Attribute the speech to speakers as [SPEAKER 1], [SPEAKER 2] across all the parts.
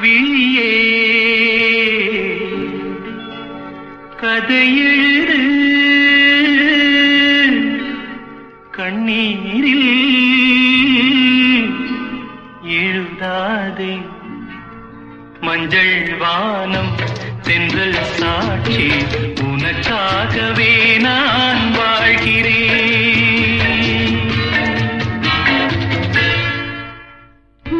[SPEAKER 1] விழியே கதையெழுது கண்ணீரில் எழுதாதே மஞ்சள் வானம் தென்றல் சாட்சி உனக்காகவே நான் வாழ்கிறேன்.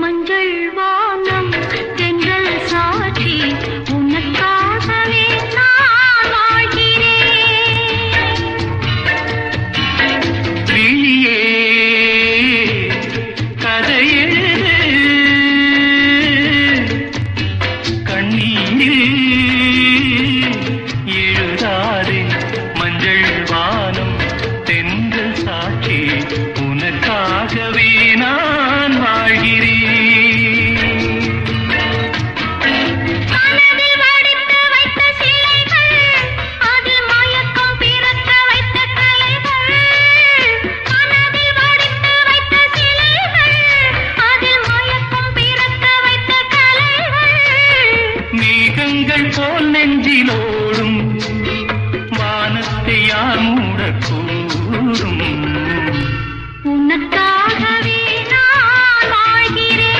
[SPEAKER 2] மஞ்சள் வானம் தென்றல் சாட்சி உனக்காகவே நான் வாழ்கிறேன்.
[SPEAKER 1] விழியே கதையெழுது கண்ணீரில் எழுதாதே மஞ்சள் வானம் தென்றல் சாட்சி உனக்காகவே நான் வாழ்கிறேன்.
[SPEAKER 2] மனதில் வடித்து வைத்த சிலைகள் அதில் மயக்கம் பிறக்க வைத்த கலைகள். மனதில் வடித்து வைத்த சிலைகள் அதில் மயக்கம் பிறக்க வைத்த கலைகள்.
[SPEAKER 1] மேகங்கள் போல் நெஞ்சிலோடும் வானத்தை யார் மூடக்கூடும்.
[SPEAKER 2] உனக்காகவே நான் வாழ்கிறேன்.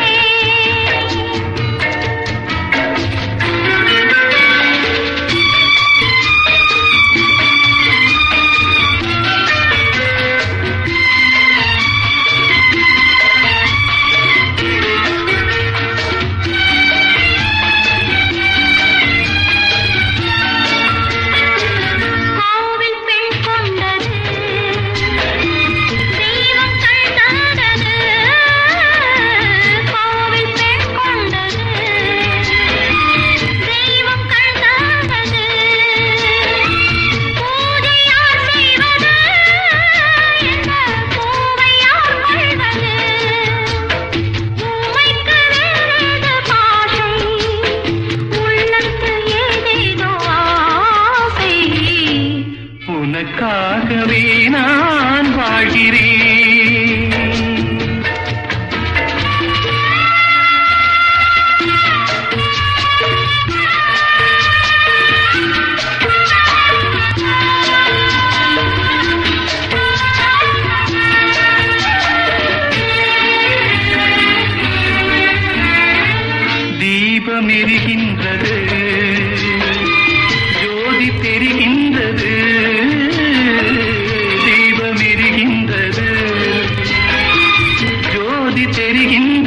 [SPEAKER 2] கோவில் பெண் கொண்டது தெய்வம் கண்டது. கோவில் பெண் கொண்டது தெய்வம் கண்டது. பூஜை யார் செய்வது என்ன பூவை யார் கொள்வது. பூமைக்கு வேறேது பாஷை உள்ளத்து ஏதேதோ ஆசை.
[SPEAKER 1] உனக்காகவே நான் வாழ்கிறேன். தீபம் எரிகின்றது ஜோதி தெரிகின்றது. தீபம் எரிகின்றது ஜோதி தெரிகின்றது.